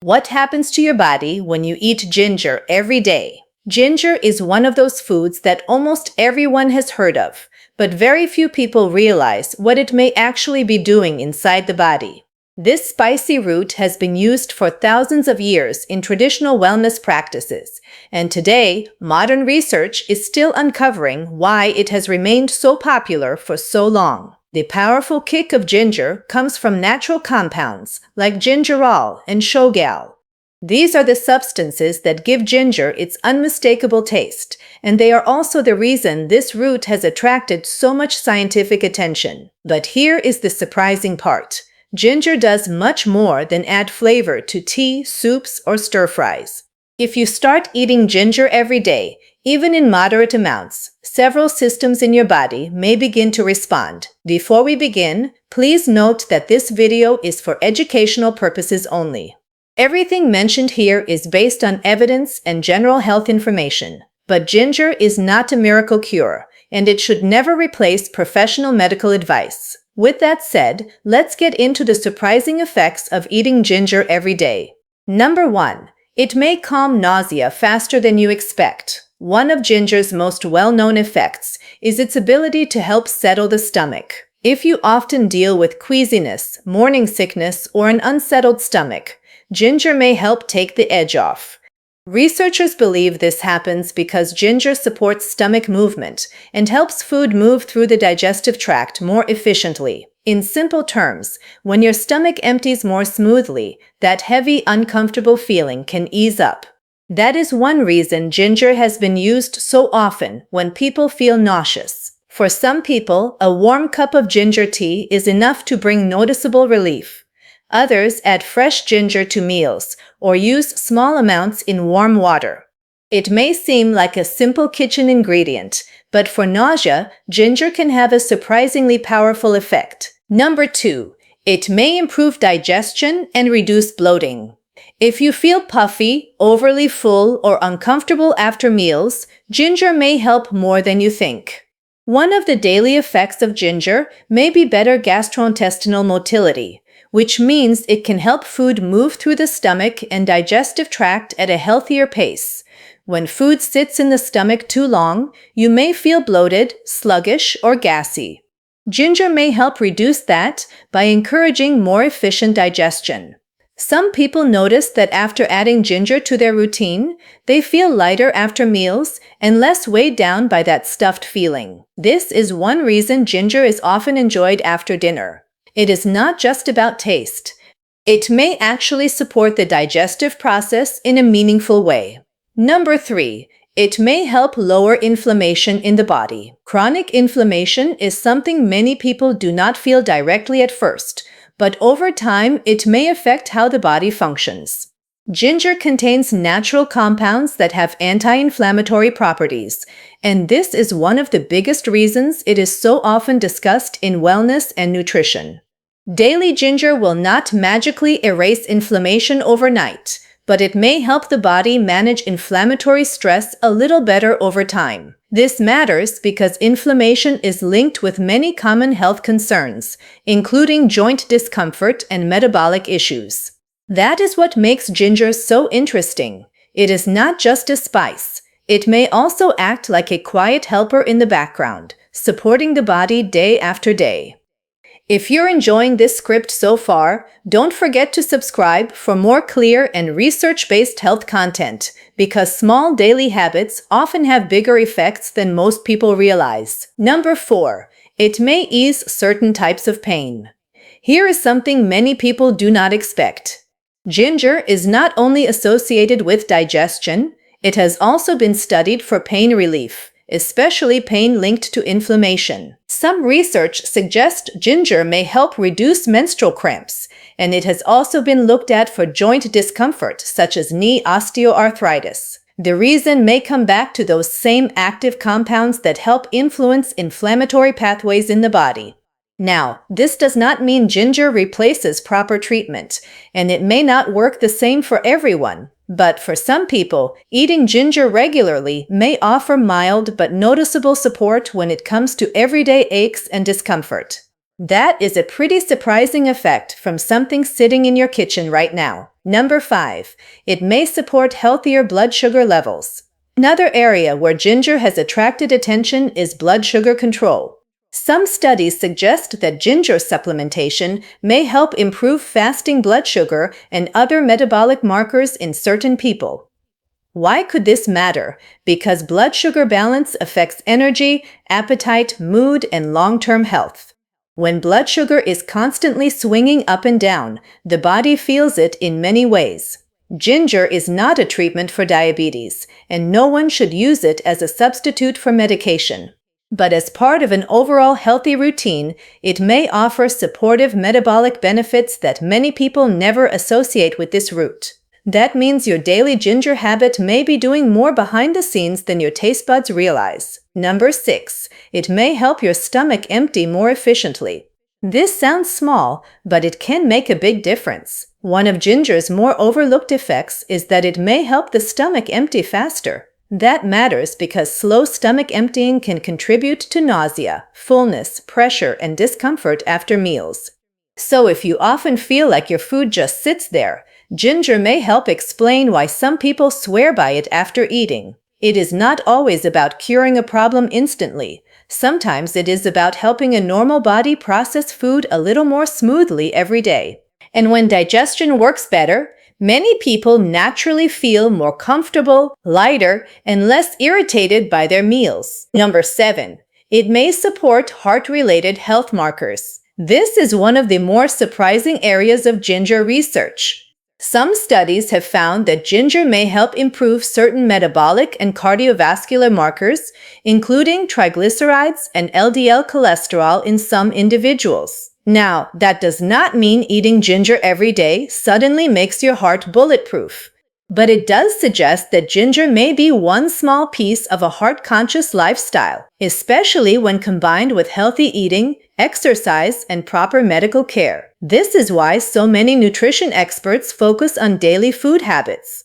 What happens to your body when you eat ginger every day? Ginger is one of those foods that almost everyone has heard of, but very few people realize what it may actually be doing inside the body. This spicy root has been used for thousands of years in traditional wellness practices, and today, modern research is still uncovering why it has remained so popular for so long. The powerful kick of ginger comes from natural compounds like gingerol and shogal. These are the substances that give ginger its unmistakable taste, and they are also the reason this root has attracted so much scientific attention. But here is the surprising part. Ginger does much more than add flavor to tea, soups, or stir-fries. If you start eating ginger every day, even in moderate amounts, several systems in your body may begin to respond. Before we begin, please note that this video is for educational purposes only. Everything mentioned here is based on evidence and general health information, but ginger is not a miracle cure, and it should never replace professional medical advice. With that said, let's get into the surprising effects of eating ginger every day. Number 1. It may calm nausea faster than you expect. One of ginger's most well-known effects is its ability to help settle the stomach. If you often deal with queasiness, morning sickness, or an unsettled stomach, ginger may help take the edge off. Researchers believe this happens because ginger supports stomach movement and helps food move through the digestive tract more efficiently. In simple terms, when your stomach empties more smoothly, that heavy, uncomfortable feeling can ease up. That is one reason ginger has been used so often when people feel nauseous. For some people, a warm cup of ginger tea is enough to bring noticeable relief. Others add fresh ginger to meals or use small amounts in warm water. It may seem like a simple kitchen ingredient, but for nausea, ginger can have a surprisingly powerful effect. Number 2. It may improve digestion and reduce bloating. If you feel puffy, overly full, or uncomfortable after meals, ginger may help more than you think. One of the daily effects of ginger may be better gastrointestinal motility, which means it can help food move through the stomach and digestive tract at a healthier pace. When food sits in the stomach too long, you may feel bloated, sluggish, or gassy. Ginger may help reduce that by encouraging more efficient digestion. Some people notice that after adding ginger to their routine, they feel lighter after meals and less weighed down by that stuffed feeling. This is one reason ginger is often enjoyed after dinner. It is not just about taste. It may actually support the digestive process in a meaningful way. Number 3. It may help lower inflammation in the body. Chronic inflammation is something many people do not feel directly at first, but over time it may affect how the body functions. Ginger contains natural compounds that have anti-inflammatory properties, and this is one of the biggest reasons it is so often discussed in wellness and nutrition. Daily ginger will not magically erase inflammation overnight, but it may help the body manage inflammatory stress a little better over time. This matters because inflammation is linked with many common health concerns, including joint discomfort and metabolic issues. That is what makes ginger so interesting. It is not just a spice. It may also act like a quiet helper in the background, supporting the body day after day. If you're enjoying this script so far, don't forget to subscribe for more clear and research-based health content, because small daily habits often have bigger effects than most people realize. Number 4. It may ease certain types of pain. Here is something many people do not expect. Ginger is not only associated with digestion, it has also been studied for pain relief, especially pain linked to inflammation. Some research suggests ginger may help reduce menstrual cramps, and it has also been looked at for joint discomfort, such as knee osteoarthritis. The reason may come back to those same active compounds that help influence inflammatory pathways in the body. Now, this does not mean ginger replaces proper treatment, and it may not work the same for everyone. But for some people, eating ginger regularly may offer mild but noticeable support when it comes to everyday aches and discomfort. That is a pretty surprising effect from something sitting in your kitchen right now. Number 5. It may support healthier blood sugar levels. Another area where ginger has attracted attention is blood sugar control. Some studies suggest that ginger supplementation may help improve fasting blood sugar and other metabolic markers in certain people. Why could this matter? Because blood sugar balance affects energy, appetite, mood, and long-term health. When blood sugar is constantly swinging up and down, the body feels it in many ways. Ginger is not a treatment for diabetes, and no one should use it as a substitute for medication. But as part of an overall healthy routine, it may offer supportive metabolic benefits that many people never associate with this root. That means your daily ginger habit may be doing more behind the scenes than your taste buds realize. Number 6. It may help your stomach empty more efficiently. This sounds small, but it can make a big difference. One of ginger's more overlooked effects is that it may help the stomach empty faster. That matters because slow stomach emptying can contribute to nausea, fullness, pressure, and discomfort after meals. So if you often feel like your food just sits there, ginger may help explain why some people swear by it after eating. It is not always about curing a problem instantly. Sometimes it is about helping a normal body process food a little more smoothly every day. And when digestion works better, many people naturally feel more comfortable, lighter, and less irritated by their meals. Number 7. It may support heart-related health markers. This is one of the more surprising areas of ginger research. Some studies have found that ginger may help improve certain metabolic and cardiovascular markers, including triglycerides and LDL cholesterol in some individuals. Now, that does not mean eating ginger every day suddenly makes your heart bulletproof. But it does suggest that ginger may be one small piece of a heart-conscious lifestyle, especially when combined with healthy eating, exercise, and proper medical care. This is why so many nutrition experts focus on daily food habits.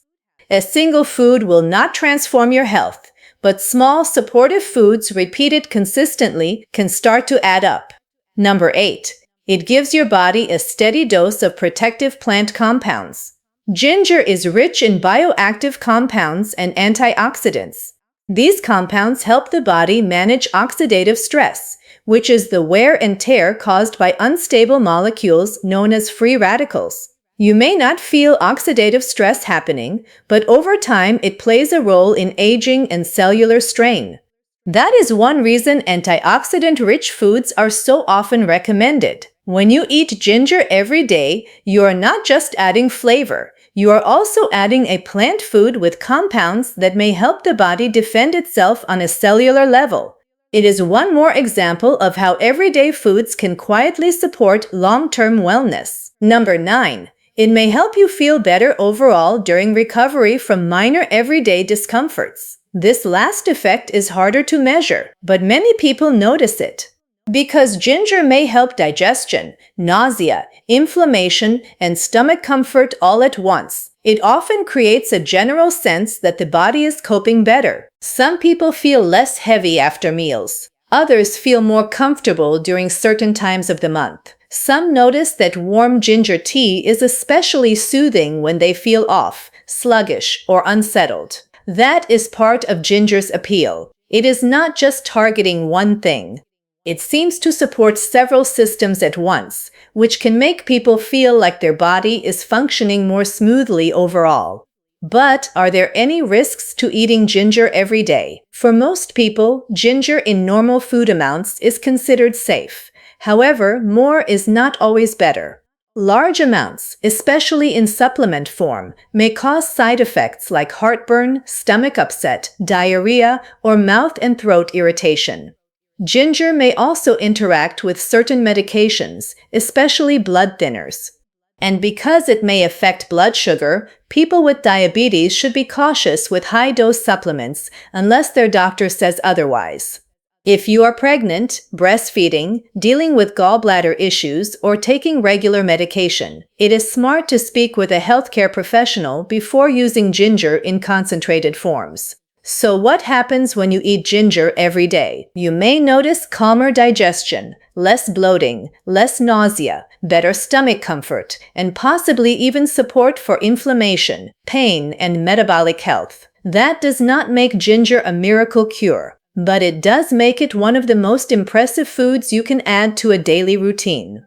A single food will not transform your health, but small supportive foods repeated consistently can start to add up. Number 8. It gives your body a steady dose of protective plant compounds. Ginger is rich in bioactive compounds and antioxidants. These compounds help the body manage oxidative stress, which is the wear and tear caused by unstable molecules known as free radicals. You may not feel oxidative stress happening, but over time it plays a role in aging and cellular strain. That is one reason antioxidant-rich foods are so often recommended. When you eat ginger every day, you are not just adding flavor. You are also adding a plant food with compounds that may help the body defend itself on a cellular level. It is one more example of how everyday foods can quietly support long-term wellness. Number 9. It may help you feel better overall during recovery from minor everyday discomforts. This last effect is harder to measure, but many people notice it. Because ginger may help digestion, nausea, inflammation, and stomach comfort all at once, it often creates a general sense that the body is coping better. Some people feel less heavy after meals. Others feel more comfortable during certain times of the month. Some notice that warm ginger tea is especially soothing when they feel off, sluggish, or unsettled. That is part of ginger's appeal. It is not just targeting one thing. It seems to support several systems at once, which can make people feel like their body is functioning more smoothly overall. But are there any risks to eating ginger every day? For most people, ginger in normal food amounts is considered safe. However, more is not always better. Large amounts, especially in supplement form, may cause side effects like heartburn, stomach upset, diarrhea, or mouth and throat irritation. Ginger may also interact with certain medications, especially blood thinners. And because it may affect blood sugar, people with diabetes should be cautious with high-dose supplements unless their doctor says otherwise. If you are pregnant, breastfeeding, dealing with gallbladder issues, or taking regular medication, it is smart to speak with a healthcare professional before using ginger in concentrated forms. So what happens when you eat ginger every day? You may notice calmer digestion, less bloating, less nausea, better stomach comfort, and possibly even support for inflammation, pain, and metabolic health. That does not make ginger a miracle cure, but it does make it one of the most impressive foods you can add to a daily routine.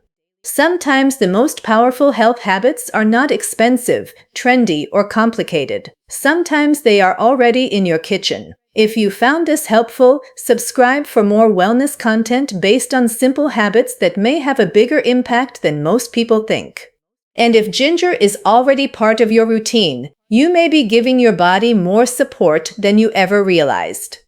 Sometimes the most powerful health habits are not expensive, trendy, or complicated. Sometimes they are already in your kitchen. If you found this helpful, subscribe for more wellness content based on simple habits that may have a bigger impact than most people think. And if ginger is already part of your routine, you may be giving your body more support than you ever realized.